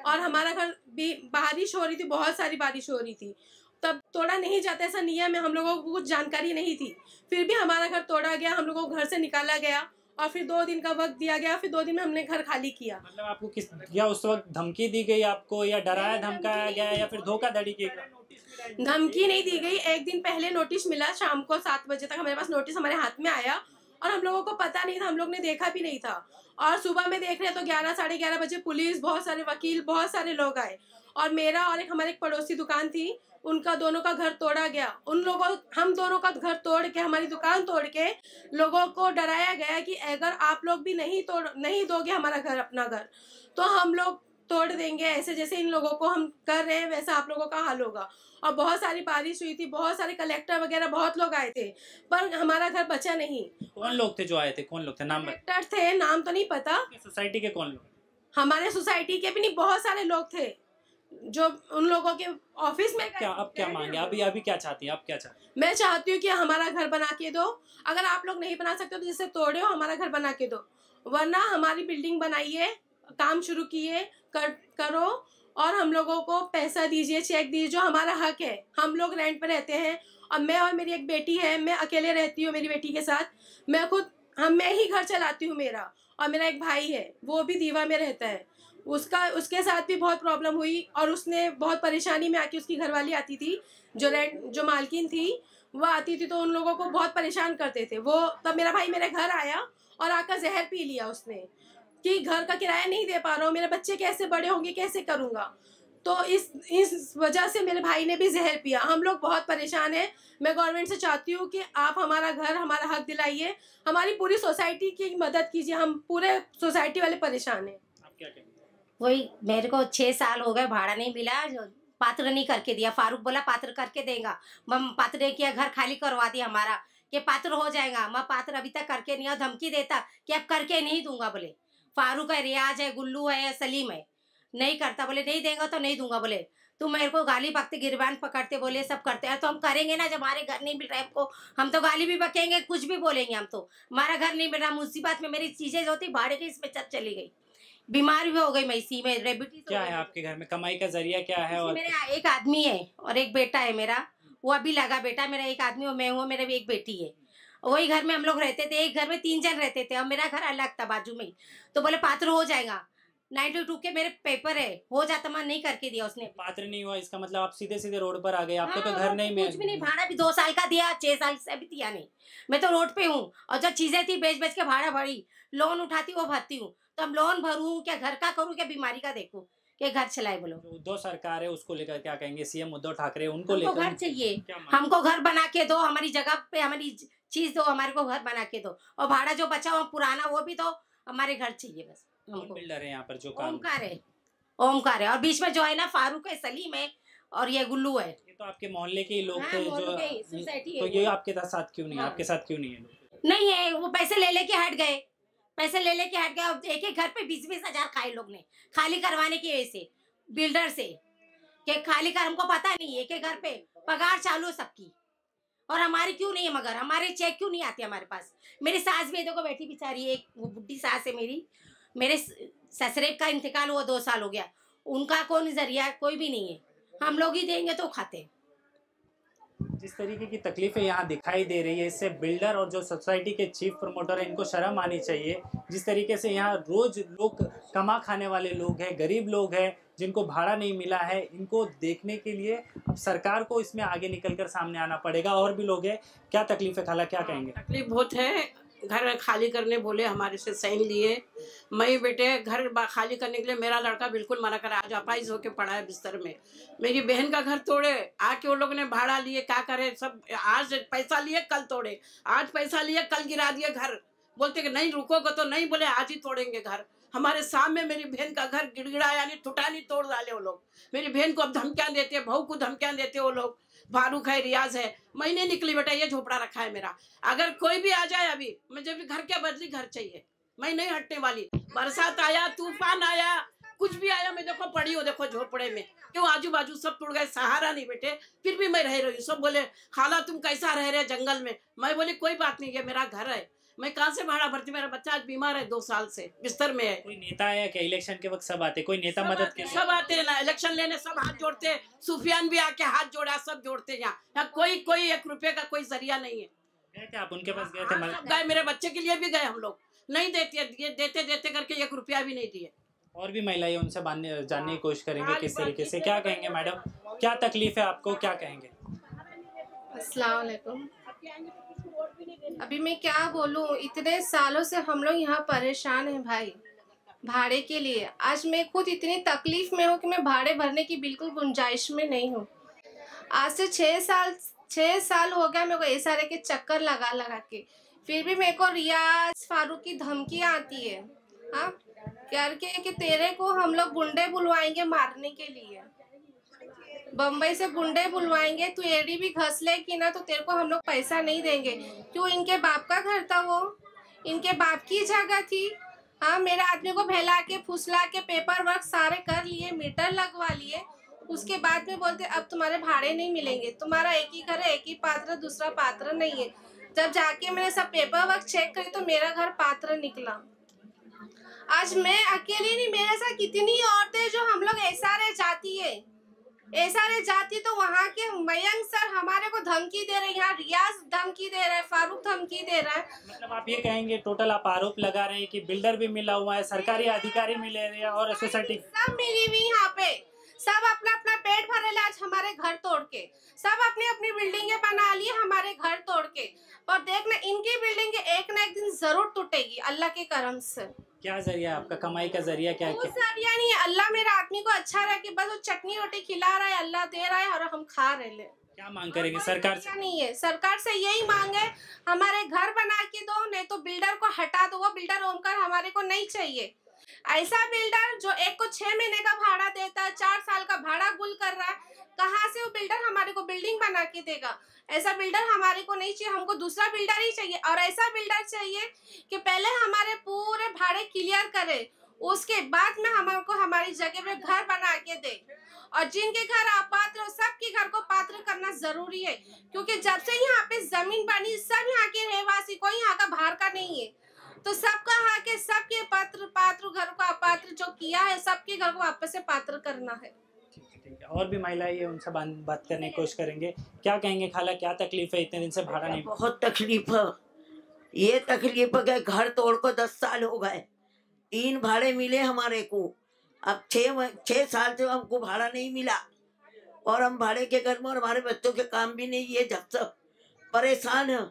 और हमारा घर भी, बारिश हो रही थी, बहुत सारी बारिश हो रही थी, तब तोड़ा नहीं जाता ऐसा नियम में, हम लोगों को कुछ जानकारी नहीं थी। फिर भी हमारा घर तोड़ा गया, हम लोगों को घर से निकाला गया, और फिर 2 दिन का वक्त दिया गया। फिर 2 दिन में हमने घर खाली किया। मतलब आपको किस, या उस वक्त धमकी दी गई आपको, या डराया धमकाया गया, या फिर धोखाधड़ी की? धमकी नहीं दी गई। एक दिन पहले नोटिस मिला, शाम को 7 बजे तक हमारे पास नोटिस हमारे हाथ में आया, और हम लोगों को पता नहीं था, हम लोग ने देखा भी नहीं था। और सुबह में देख रहे तो 11-11:30 बजे पुलिस, बहुत सारे वकील, बहुत सारे लोग आए, और मेरा और हमारे एक पड़ोसी दुकान थी, उनका दोनों का घर तोड़ा गया। हम दोनों का घर तोड़ के, हमारी दुकान तोड़ के लोगों को डराया गया कि अगर आप लोग भी नहीं दोगे हमारा घर, अपना घर, तो हम लोग तोड़ देंगे, ऐसे जैसे इन लोगों को हम कर रहे हैं वैसा आप लोगों का हाल होगा। और बहुत सारी बारिश हुई थी, बहुत सारे कलेक्टर वगैरह बहुत लोग आए थे, पर हमारा घर बचा नहीं। कौन लोग थे जो आए थे, कौन लोग थे, नाम कलेक्टर थे, नाम तो नहीं पता। सोसाइटी के कौन लोग? हमारे सोसाइटी के भी नहीं, बहुत सारे लोग थे जो उन लोगों के ऑफिस में। क्या अब क्या मांगे, अभी क्या चाहती हैं, आप क्या चाहती हैं? मैं चाहती हूँ कि हमारा घर बना के दो, अगर आप लोग नहीं बना सकते तो जिससे तोड़े हो हमारा घर बना के दो, वरना हमारी बिल्डिंग बनाइए, काम शुरू किए करो और हम लोगों को पैसा दीजिए, चेक दीजिए, जो हमारा हक है। हम लोग रेंट पे रहते हैं और मैं और मेरी एक बेटी है, मैं अकेले रहती हूँ मेरी बेटी के साथ, मैं ही घर चलाती हूँ मेरा, और मेरा एक भाई है वो भी दीवा में रहता है, उसके साथ भी बहुत प्रॉब्लम हुई और उसने बहुत परेशानी में आके, उसकी घरवाली आती थी जो मालकिन थी वो आती थी, तो उन लोगों को बहुत परेशान करते थे वो। तब मेरा भाई मेरे घर आया और आकर जहर पी लिया उसने कि घर का किराया नहीं दे पा रहा हूँ, मेरे बच्चे कैसे बड़े होंगे, कैसे करूँगा। तो इस वजह से मेरे भाई ने भी जहर पिया। हम लोग बहुत परेशान हैं। मैं गवर्नमेंट से चाहती हूँ कि आप हमारा घर, हमारा हक दिलाइए, हमारी पूरी सोसाइटी की मदद कीजिए, हम पूरे सोसाइटी वाले परेशान हैं। आप क्या कहेंगे? वही मेरे को 6 साल हो गए, भाड़ा नहीं मिला, पात्र नहीं करके दिया। फारूक बोला पात्र करके देगा, पात्र ने किया, घर खाली करवा दिया हमारा कि पात्र हो जाएगा। मैं पात्र अभी तक करके नहीं, और धमकी देता कि अब करके नहीं दूंगा। बोले फारूक है, रियाज है, गुल्लू है, सलीम है, नहीं करता। बोले नहीं देगा तो नहीं दूंगा। बोले तुम मेरे को गाली बकते, गिरबान पकड़ते, बोले सब करते हैं, तो हम करेंगे ना। जब हमारे घर नहीं मिल रहा है हमको, हम तो गाली भी बकेंगे, कुछ भी बोलेंगे। हम तो हमारा घर नहीं मिल रहा, मुसीबत में मेरी चीजें जो थी भाड़े की इसमें चली गई, बीमार भी हो गई मैं इसी में, रेबिटीज। क्या है आपके घर में, कमाई का जरिया क्या है? और मेरा एक आदमी है और एक बेटा है मेरा, वो अभी लगा बेटा मेरा। एक आदमी और मैं हूँ, मेरा भी एक बेटी है। वही घर में हम लोग रहते थे, एक घर में 3 जन रहते थे, और मेरा घर अलग था बाजू में ही। तो बोले पात्र हो जाएगा, 92 के मेरे पेपर है, हो जाता, मैं नहीं करके दिया उसने। पात्र नहीं हुआ इसका मतलब आप सीधे सीधे रोड पर आ गए, आपको तो हाँ, घर नहीं मिला। कुछ भी नहीं, भाड़ा भी 2 साल का दिया, 6 साल से भी दिया नहीं। मैं तो रोड पे हूँ, और जो चीजें थी बेच बेच के भाड़ा भरी, लोन उठाती वो भरती हूँ। तो हम लोन भरूँ क्या, घर का करूँ क्या, बीमारी का देखूँ कि घर चलाए। बोलो उद्धव सरकार है उसको लेकर क्या कहेंगे, सीएम उद्धव ठाकरे, उनको हमको लेकर घर चाहिए, हमको घर बना के दो, हमारी जगह पे हमारी चीज दो, हमारे को घर बना के दो, और भाड़ा जो बचा हुआ पुराना वो भी दो, हमारे घर चाहिए बस हमको। बिल्डर है यहाँ पर जो काम, ओमकार है, और बीच में जो है ना फारूक है, सलीम है, और ये गुल्लू है। ये तो आपके मोहल्ले के ही लोग थे जो, सोसाइटी तो ये आपके साथ क्यों नहीं, आपके साथ क्यों नहीं है? नहीं है, वो पैसे ले लेके हट गए, पैसे ले लेके हट गए। अब एक एक घर पे 20-20 हजार खाए लोग ने, खाली करवाने की वजह से, बिल्डर से कि खाली कर, हमको पता नहीं एक एक घर पे पगार चालू सबकी, और हमारी क्यों नहीं है, मगर हमारे चेक क्यों नहीं आते हमारे पास। मेरी सास भी देखो बैठी बेचारी, एक वो बुढ़ी सास है मेरी, मेरे ससुरे का इंतकाल हुआ 2 साल हो गया, उनका कौन जरिया, कोई भी नहीं है, हम लोग ही देंगे तो खाते। जिस तरीके की तकलीफें यहाँ दिखाई दे रही है, इससे बिल्डर और जो सोसाइटी के चीफ प्रमोटर है इनको शर्म आनी चाहिए। जिस तरीके से यहाँ रोज लोग कमा खाने वाले लोग हैं, गरीब लोग हैं, जिनको भाड़ा नहीं मिला है, इनको देखने के लिए अब सरकार को इसमें आगे निकलकर सामने आना पड़ेगा। और भी लोग हैं, क्या तकलीफ है खाला, क्या कहेंगे? तकलीफ बहुत है, घर खाली करने बोले, हमारे से साइन लिए। मैं बेटे घर खाली करने के लिए, मेरा लड़का बिल्कुल मना करा, आज अपाइज होके पड़ा है बिस्तर में। मेरी बहन का घर तोड़े, आके वो लोग ने भाड़ा लिए, क्या करे सब, आज पैसा लिए कल तोड़े, आज पैसा लिए कल गिरा दिए घर, बोलते कि नहीं रुकोगे तो नहीं, बोले आज ही तोड़ेंगे घर। हमारे सामने मेरी बहन का घर गिड़गिड़ा, यानी टूटा नहीं, तोड़ डाले वो लोग। मेरी बहन को अब धमकियां देते, बहू को धमकियां देते वो लोग। फारूक है, रियाज है, मैं नहीं निकली बेटा, ये झोपड़ा रखा है मेरा। अगर कोई भी आ जाए, अभी मुझे भी घर के बदली घर चाहिए, मैं नहीं हटने वाली। बरसात आया, तूफान आया, कुछ भी आया, मैं देखो पड़ी हूँ, देखो झोपड़े में, क्यों आजू बाजू सब टूट गए, सहारा नहीं बेटे, फिर भी मैं रह रही हूँ। सब बोले खाला तुम कैसा रह रहे जंगल में, मैं बोली कोई बात नहीं, ये मेरा घर है, मैं कहाँ से भाड़ा भरती, मेरा बच्चा आज बीमार है, 2 साल से बिस्तर में है। कोई नेता आया क्या इलेक्शन के वक्त? सब आते, कोई नेता मदद के सब आते ना इलेक्शन लेने, सब हाथ जोड़ते, सुफियान भी आके हाथ जोड़ा, सब जोड़ते। यहाँ कोई 1 रुपए का कोई जरिया नहीं है। गए थे आप उनके पास? गए थे? गए, मेरे बच्चे के लिए भी गए हम लोग, नहीं देते करके 1 रुपया भी नहीं दिए। और भी महिलाएं उनसे जानने की कोशिश करेंगे किस तरीके से, क्या कहेंगे मैडम, क्या तकलीफ है आपको, क्या कहेंगे? अस्सलाम वालेकुम। अभी मैं क्या बोलूँ, इतने सालों से हम लोग यहाँ परेशान हैं भाई, भाड़े के लिए। आज मैं खुद इतनी तकलीफ में हूँ कि मैं भाड़े भरने की बिल्कुल गुंजाइश में नहीं हूँ। आज से 6 साल हो गया मेरे को SRA के चक्कर लगा के, फिर भी मेरे को रियाज फारूक की धमकियाँ आती है, हाँ, करके कि तेरे को हम लोग गुंडे बुलवाएंगे मारने के लिए, बम्बई से गुंडे बुलवाएंगे, तू एड़ी भी घस ले कि ना तो तेरे को हम लोग पैसा नहीं देंगे। क्यों? इनके बाप का घर था वो, इनके बाप की जगह थी। हाँ, मेरे आदमी को बहला के फुसला के पेपर वर्क सारे कर लिए, मीटर लगवा लिए, उसके बाद में बोलते अब तुम्हारे भाड़े नहीं मिलेंगे, तुम्हारा एक ही घर है, एक ही पात्र, दूसरा पात्र नहीं है। जब जाके मैंने सब पेपर वर्क चेक करी तो मेरा घर पात्र निकला। आज मैं अकेली नहीं, मेरे साथ कितनी औरतें जो हम लोग एसआरए जाती है, एसआरए जाती तो वहाँ के मयंक सर हमारे को धमकी दे रहे हैं, यहाँ रियाज धमकी दे रहा है, फारूक धमकी दे रहा है। मतलब आप ये कहेंगे टोटल आप आरोप लगा रहे हैं कि बिल्डर भी मिला हुआ है, सरकारी अधिकारी मिले रहे हैं और सोसाइटी सब मिली हुई यहाँ पे, सब अपना अपना पेट भरे आज हमारे घर तोड़ के, सब अपनी अपनी बिल्डिंगें बना लिए हमारे घर तोड़ के। और देखना इनकी बिल्डिंग एक ना एक दिन जरूर टूटेगी अल्लाह के करम से। क्या जरिया आपका, कमाई का जरिया क्या है? जरिया नहीं है, अल्लाह मेरा आदमी को अच्छा रहे कि बस वो चटनी रोटी खिला रहा है, अल्लाह दे रहा है और हम खा रहे ले। क्या मांग करेंगे सरकार से? नहीं है, सरकार से यही मांग है हमारे घर बना के दो, नहीं तो बिल्डर को हटा दो। वो बिल्डर ओमकार हमारे को नहीं चाहिए। ऐसा बिल्डर जो एक को 6 महीने का भाड़ा देता है, 4 साल का भाड़ा गुल कर रहा है, कहाँ से वो बिल्डर हमारे को बिल्डिंग बना के देगा? ऐसा बिल्डर हमारे को नहीं चाहिए, हमको दूसरा बिल्डर ही चाहिए। और ऐसा बिल्डर चाहिए कि पहले हमारे पूरे भाड़े क्लियर करे, उसके बाद में हमको हमारी जगह पे घर बना के दे। और जिनके घर अपात्र सबके घर को पात्र करना जरूरी है, क्योंकि जब से यहाँ पे जमीन बनी सब यहाँ के रहवासी, कोई यहाँ का बाहर का नहीं है, तो सबका हक है, सबके पात्र घर को अपात्र जो किया है सबके घर को वापस से पात्र करना है। और भी महिलाएं ये उनसे बात करने की कोशिश करेंगे। क्या कहेंगे खाला, क्या तकलीफ है? इतने दिन से भाड़ा नहीं? बहुत तकलीफ है, ये तकलीफ है, घर तोड़ को 10 साल हो गए, 3 भाड़े मिले हमारे को, अब 6 साल से हमको भाड़ा नहीं मिला और हम भाड़े के घर में और हमारे बच्चों के काम भी नहीं है, जब सब परेशान है।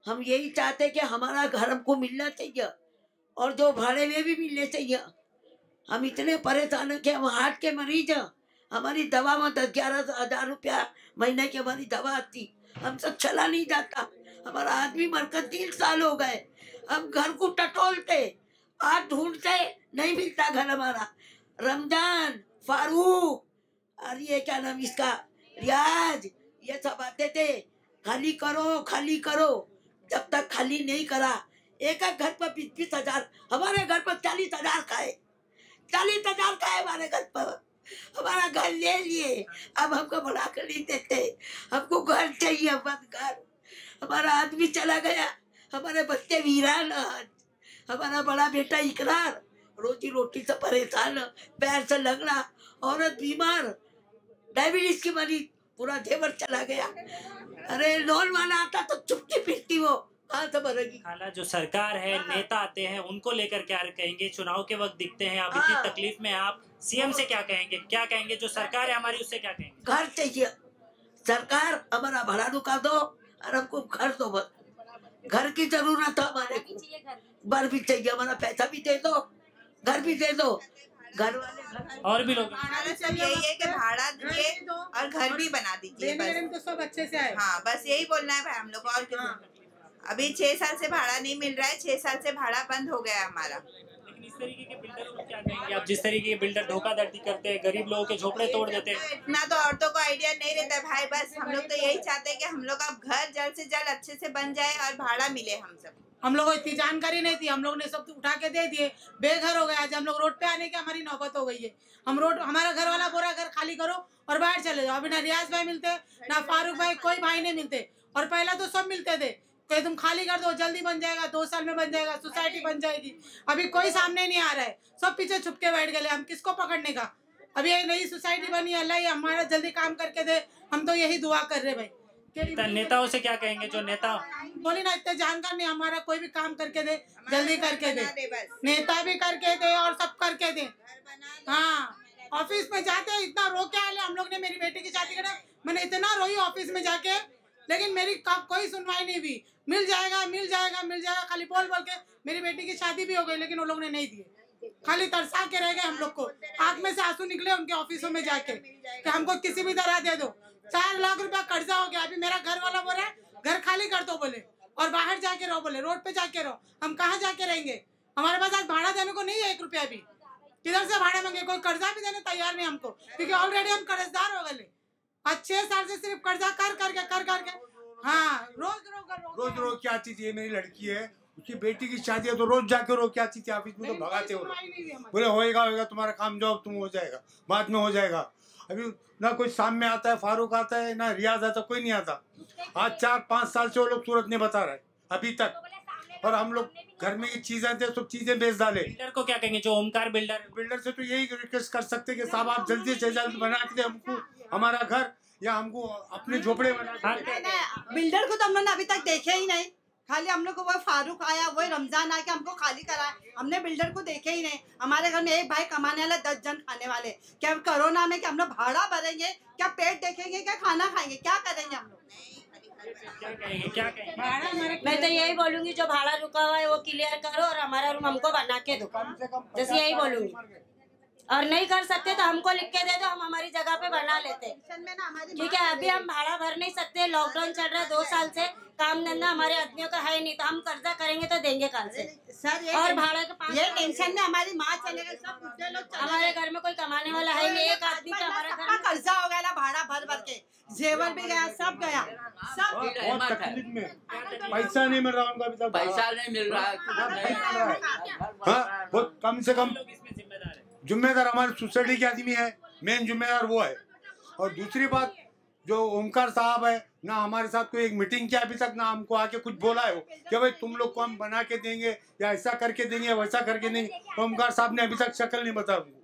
हम यही चाहते कि हमारा घर हमको मिलना चाहिए और जो भाड़े में भी मिलने चाहिए। हम इतने परेशान हैं कि हम हार्ट के मरीज हैं, हमारी दवा में 10-11 हज़ार रुपया महीने की हमारी दवा आती, हमसे चला नहीं जाता। हमारा आदमी मरकर 3 साल हो गए, हम घर को टटोलते, आज ढूंढते नहीं मिलता घर हमारा। रमजान, फारूक और ये क्या नाम इसका, रियाज, ये सब आते थे खाली करो खाली करो। जब तक खाली नहीं करा, एक घर पर 20-20 हज़ार, हमारे घर पर 40 हज़ार का है, 40 हज़ार का है हमारे घर पर। हमारा घर ले लिए, अब हमको बढ़ा कर नहीं देते, हमको घर चाहिए, बस घर। हमारा आदमी चला गया, हमारे बच्चे वीरान, हमारा बड़ा बेटा इकरार रोजी रोटी से परेशान, पैर से लगना, औरत बीमार, डायबिटीज की मरीज, पूरा जेवर चला गया। अरे लोन वाला आता तो चुपटी फिरती वो, कहाँ से भरेगी? खाला, जो सरकार है, नेता आते हैं, उनको लेकर क्या कहेंगे? चुनाव के वक्त दिखते हैं, आप इतनी तकलीफ में, आप सीएम से क्या कहेंगे? क्या कहेंगे? जो सरकार है हमारी उससे क्या कहेंगे? घर चाहिए, सरकार हमारा भाड़ा रुका दो और हमको घर दो, बस घर की जरूरत है हमारे को, घर भी चाहिए, हमारा पैसा भी दे दो, घर भी दे दो। घर वाले और भी लोग सब यही है कि भाड़ा दीजिए और घर भी बना दीजिए, बस तो सब अच्छे से आए। हाँ, बस यही बोलना है भाई हम लोग को। और क्या? अभी 6 साल से भाड़ा नहीं मिल रहा है, 6 साल से भाड़ा बंद हो गया है हमारा। लेकिन इस तरीके के बिल्डर को क्या कहेंगे आप? जिस तरीके के बिल्डर धोखाधड़ी करते हैं, गरीब लोगों के झोपड़े तोड़ देते हैं। इतना तो औरतों को आइडिया नहीं रहता है भाई, बस हम लोग तो यही चाहते हैं कि हम लोग का घर जल्द से जल्द अच्छे से बन जाए और भाड़ा मिले। हम सब, हम लोग को इतनी जानकारी नहीं थी, हम लोग ने सब उठा के दे दिए, बेघर हो गए। आज हम लोग रोड पे आने की हमारी नौबत हो गई है। हम रोड, हमारा घर वाला बोला घर खाली करो और बाहर चले जाओ। अभी ना रियाज भाई मिलते, ना फारूक भाई, कोई भाई नहीं मिलते। और पहला तो सब मिलते थे कि तुम खाली कर दो, जल्दी बन जाएगा, 2 साल में बन जाएगा, सोसाइटी बन जाएगी। अभी कोई सामने नहीं आ रहा है, सब पीछे छुप के बैठ गए। हम किसको पकड़ने का? अभी एक नई सोसाइटी बनी, अल्लाह ही हमारा जल्दी काम करके दे, हम तो यही दुआ कर रहे भाई। नेताओं से क्या कहेंगे? जो नेता बोले ना इतने जानकार नहीं, हमारा कोई भी काम करके दे, जल्दी करके दे, नेता भी करके दे और सब करके दे। हाँ, ऑफिस में जाते इतना रो के आए। हम लोग ने मेरी बेटी की शादी करा, मैंने इतना रोई ऑफिस में जाके, लेकिन मेरी कोई सुनवाई नहीं हुई। मिल जाएगा मिल जाएगा मिल जाएगा, खाली बोल बोल के मेरी बेटी की शादी भी हो गई, लेकिन वो लोग ने नहीं दिए, खाली तरसा के रह गए। हम लोग को आँख में से आंसू निकले उनके ऑफिसों में जाके कि हमको किसी भी तरह दे दो। 4 लाख रुपया कर्जा हो गया। अभी मेरा घर वाला बोल रहा है घर खाली कर दो बोले, और बाहर जाके रहो बोले, रोड पे जाके रहो। हम कहाँ जाके रहेंगे? हमारे पास आज भाड़ा देने को नहीं है 1 रुपया भी। किधर से भाड़े मांगे? कोई कर्जा भी देने तैयार नहीं हमको, क्योंकि ऑलरेडी हम कर्जदार हो गए। 5-6 साल से सिर्फ कर्जा कर करके हाँ रोज क्या आती थी। ये मेरी लड़की है, उसकी बेटी की शादी है तो रोज जाके रो के आती थी ऑफिस में, तो भगाते हो बोले होएगा तुम्हारा काम, जाओ तुम, हो जाएगा बाद में हो जाएगा। अभी ना कोई सामने आता है, फारूक आता है, ना रियाज आता, कोई नहीं आता। आज 4-5 साल से वो लोग सूरत नहीं बता रहे अभी तक, और हम लोग घर में की चीजें थे सब चीजें बेच डाले। बिल्डर को क्या कहेंगे, जो ओमकार बिल्डर से तो यही रिक्वेस्ट कर सकते कि साहब आप जल्दी से जल्द बना के दे हमको हमारा घर, या हमको अपने झोपड़े बना के दे। बिल्डर को तो हम लोग अभी तक देखे ही नहीं, खाली हम लोग को वो फारूक आया, वही रमजान आके हमको खाली कराया, हमने बिल्डर को देखे ही नहीं। हमारे घर में एक भाई कमाने वाला 10 जन खाने वाले, क्या कोरोना में क्या हम लोग भाड़ा भरेंगे, क्या पेट देखेंगे, क्या खाना खाएंगे, क्या करेंगे हम लोग? क्या कहेंगे? मैं तो यही बोलूंगी जो भाड़ा रुका हुआ है वो क्लियर करो और हमारा रूम हमको बना के दो, जैसे यही बोलूंगी। और नहीं कर सकते तो हमको लिख के दे दो, हम हमारी जगह पे बना लेते, क्योंकि अभी हम भाड़ा भर नहीं सकते। लॉकडाउन चल रहा है 2 साल से, काम धंधा हमारे आदमियों का है नहीं, तो हम कर्जा करेंगे तो देंगे कल से। सर और भाड़ा का ये टेंशन में हमारी माँ चले गए, सब बुढ़े लोग हमारे घर में कोई कमाने वाला है नहीं, एक आदमी का हमारे घर में कर्जा हो गया, भाड़ा भर भर के जेवर भी गया, सब गया, सब बहुत तकलीफ में, पैसा नहीं मिल रहा उनका अभी तक, पैसा नहीं मिल रहा है। हाँ, वो कम से कम जिम्मेदार हमारे सोसाइटी के आदमी है, मेन जिम्मेदार वो है। और दूसरी बात, जो ओमकार साहब है ना, हमारे साथ कोई एक मीटिंग किया अभी तक, ना हमको आके कुछ बोला है कि भाई तुम लोग को हम बना के देंगे, या ऐसा करके देंगे, वैसा करके देंगे। ओमकार साहब ने अभी तक शक्ल नहीं बताया उनको।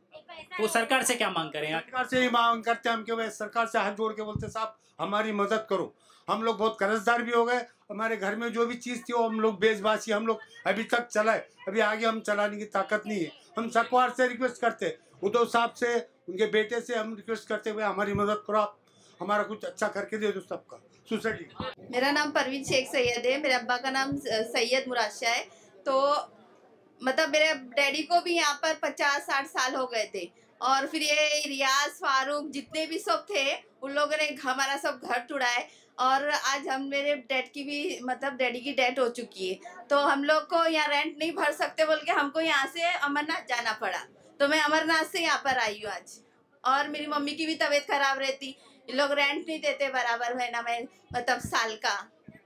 वो सरकार से क्या मांग करें? सरकार से ही मांग करते हैं हम कि भाई सरकार से हाथ जोड़ के बोलते साहब हमारी मदद करो। हम लोग बहुत कर्जदार भी हो गए, हमारे घर में जो भी चीज़ थी वो हम लोग बेचबासी हम लोग अभी तक चलाए, अभी आगे हम चलाने की ताकत नहीं है। हम सरकार से रिक्वेस्ट करते, उद्धव साहब से, उनके बेटे से हम रिक्वेस्ट करते हुए हमारी मदद करो, आप हमारा कुछ अच्छा करके दे दो सबका सोसाइटी। मेरा नाम परवीन शेख सैयद है, मेरे अब्बा का नाम सैयद मुराशा है। तो मतलब मेरे डैडी को भी यहाँ पर 50-60 साल हो गए थे, और फिर ये रियाज, फारूक, जितने भी सब थे उन लोगों ने हमारा सब घर टूटा है। और आज हम मेरे डैड की भी मतलब डैडी की डेथ हो चुकी है, तो हम लोग को यहाँ रेंट नहीं भर सकते बोल के हमको यहाँ से अमरनाथ जाना पड़ा। तो मैं अमरनाथ से यहाँ पर आई हूँ आज। और मेरी मम्मी की भी तबीयत खराब रहती, ये लोग रेंट नहीं देते बराबर महीना में, मतलब साल का।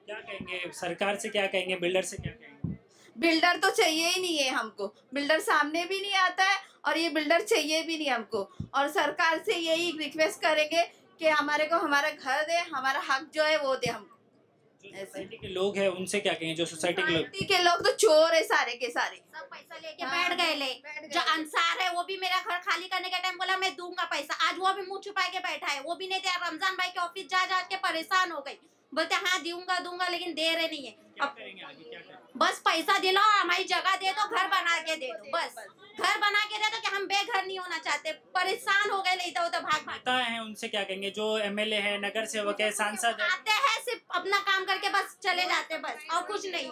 क्या कहेंगे सरकार से, क्या कहेंगे बिल्डर से, क्या कहेंगे? बिल्डर तो चाहिए ही नहीं है हमको, बिल्डर सामने भी नहीं आता है, और ये बिल्डर चाहिए भी नहीं हमको। और सरकार से यही रिक्वेस्ट करेंगे कि हमारे को हमारा घर दे, हमारा हक जो है वो दे हमको। सोसाइटी के लोग हैं उनसे क्या कहेंगे? जो सोसाइटी के लोग तो चोर है सारे के सारे, सब पैसा लेके बैठ गए। जो अंसार है वो भी मेरा घर खाली करने के टाइम बोला मैं दूंगा पैसा, आज वो भी मुंह छुपा के बैठा है, वो भी नहीं दिया। रमजान भाई के ऑफिस जा के परेशान हो गई, बोलते हाँ दूंगा लेकिन दे रहे नहीं है। क्या करेंगे आगे, क्या करेंगे? बस पैसा दिलाओ, हमारी जगह दे दो, घर बना के दे दो, बस घर बना के दे दो कि हम बेघर नहीं होना चाहते, परेशान हो गए, नहीं तो भाग नेता हैं उनसे क्या कहेंगे? जो एमएलए है, नगर सेवक है, सांसद है, आते हैं सिर्फ अपना काम करके बस चले जाते, बस और कुछ नहीं है।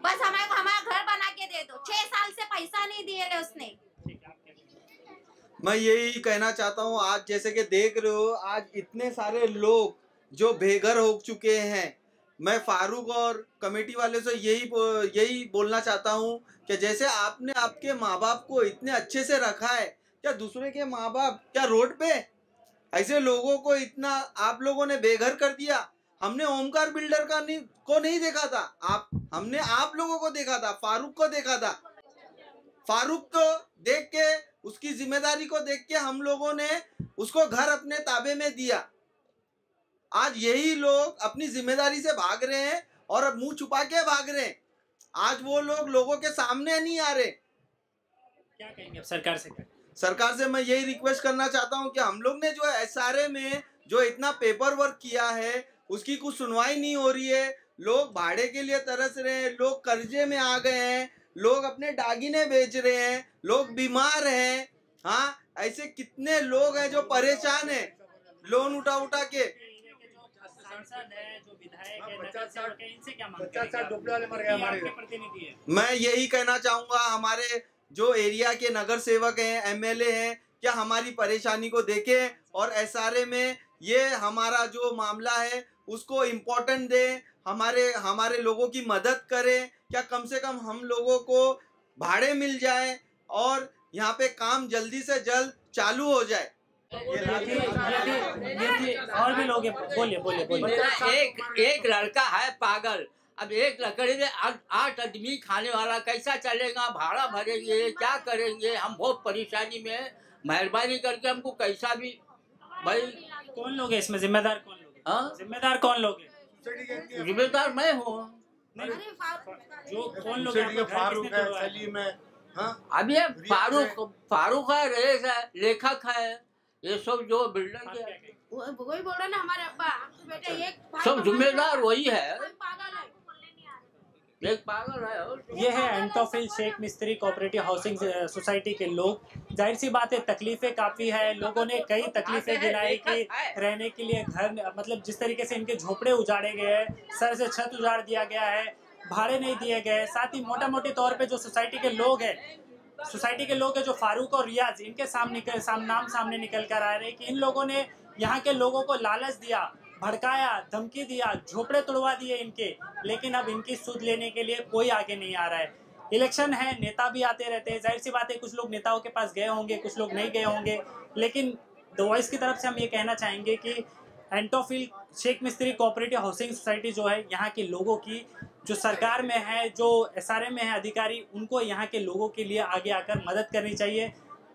बस हमारा घर बना के दे दो, 6 साल से पैसा नहीं दिए उसने। मैं यही कहना चाहता हूँ, आज जैसे कि देख रहे हो, आज इतने सारे लोग जो बेघर हो चुके हैं, मैं फारूक और कमेटी वाले से यही बोलना चाहता हूँ कि जैसे आपने आपके माँ बाप को इतने अच्छे से रखा है, क्या दूसरे के माँ बाप क्या रोड पे? ऐसे लोगों को इतना आप लोगों ने बेघर कर दिया। हमने ओमकार बिल्डर को नहीं देखा था, हमने आप लोगों को देखा था, फारूक को देखा था। फारूक को देख के, उसकी जिम्मेदारी को देख के हम लोगों ने उसको घर अपने ताबे में दिया। आज यही लोग अपनी जिम्मेदारी से भाग रहे हैं और अब मुंह छुपा के भाग रहे हैं। आज वो लोग लोगों के सामने नहीं आ रहे। क्या कहेंगे अब सरकार से? सरकार से मैं यही रिक्वेस्ट करना चाहता हूं कि हम लोग ने जो SRA में जो इतना पेपर वर्क किया है उसकी कुछ सुनवाई नहीं हो रही है। लोग भाड़े के लिए तरस रहे हैं, लोग कर्जे में आ गए हैं, लोग अपने दागिने बेच रहे हैं, लोग बीमार हैं। हाँ, ऐसे कितने लोग हैं जो परेशान हैं लोन उठा के। मैं यही कहना चाहूंगा, हमारे जो एरिया के नगर सेवक हैं, MLA हैं, क्या हमारी परेशानी को देखें और SRA में ये हमारा जो मामला है उसको इम्पोर्टेंट दें, हमारे लोगों की मदद करें। क्या कम से कम हम लोगों को भाड़े मिल जाए और यहाँ पे काम जल्दी से जल्द चालू हो जाए। और भी लोग हैं, बोलिए बोलिए बोलिए। एक लड़का है पागल, अब एक लकड़ी में 8 आदमी खाने वाला कैसा चलेगा? भाड़ा भरेंगे, क्या करेंगे? हम बहुत परेशानी में, मेहरबानी करके हमको कैसा भी भाई। कौन लोग हैं इसमें? जिम्मेदार कौन लोग हैं? हाँ, जिम्मेदार कौन लोग हैं? जिम्मेदार मैं हूँ। जो कौन लोग हैं? फारूक है, सलीम है। हाँ? अब ये फारूक है, रेस है, लेखक है, ये सब जो बिल्डर के वही बोल रहे ना हमारे अब्बा, बेटा एक सब जिम्मेदार वही है, एक पागल है। ये है एंटोफिल शेख मिस्त्री कोऑपरेटिव हाउसिंग सोसाइटी के लोग। जाहिर सी बात है तकलीफें काफ़ी है, लोगों ने कई तकलीफें गिनाई कि रहने के लिए घर, मतलब जिस तरीके से इनके झोपड़े उजाड़े गए हैं, सर से छत उजाड़ दिया गया है, भाड़े नहीं दिए गए। साथ ही मोटा मोटी तौर पे जो सोसाइटी के लोग हैं जो फारूक और रियाज, इनके नाम सामने निकल कर आ रहे हैं कि इन लोगों ने यहाँ के लोगों को लालच दिया, भड़काया, धमकी दिया, झोपड़े तोड़वा दिए इनके, लेकिन अब इनकी सुध लेने के लिए कोई आगे नहीं आ रहा है। इलेक्शन है, नेता भी आते रहते हैं, जाहिर सी बात है कुछ लोग नेताओं के पास गए होंगे, कुछ लोग नहीं गए होंगे, लेकिन द वॉइस की तरफ से हम ये कहना चाहेंगे कि एंटोफिल शेख मिस्त्री कोऑपरेटिव हाउसिंग सोसाइटी जो है, यहाँ के लोगों की, जो सरकार में है, जो SRM में है अधिकारी, उनको यहाँ के लोगों के लिए आगे आकर मदद करनी चाहिए।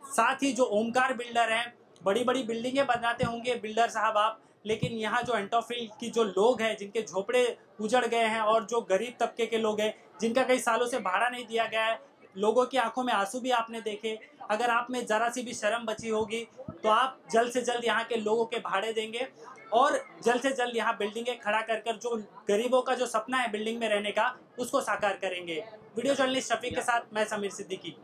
साथ ही जो ओमकार बिल्डर हैं, बड़ी बड़ी बिल्डिंगें बनाते होंगे बिल्डर साहब आप, लेकिन यहाँ जो एंटोफिल की जो लोग हैं, जिनके झोपड़े उजड़ गए हैं और जो गरीब तबके के लोग हैं, जिनका कई सालों से भाड़ा नहीं दिया गया है, लोगों की आंखों में आंसू भी आपने देखे। अगर आप में ज़रा सी भी शर्म बची होगी तो आप जल्द से जल्द यहाँ के लोगों के भाड़े देंगे और जल्द से जल्द यहाँ बिल्डिंगें खड़ा कर जो गरीबों का जो सपना है बिल्डिंग में रहने का, उसको साकार करेंगे। वीडियो जर्नलिस्ट शफीक के साथ मैं समीर सिद्दीकी।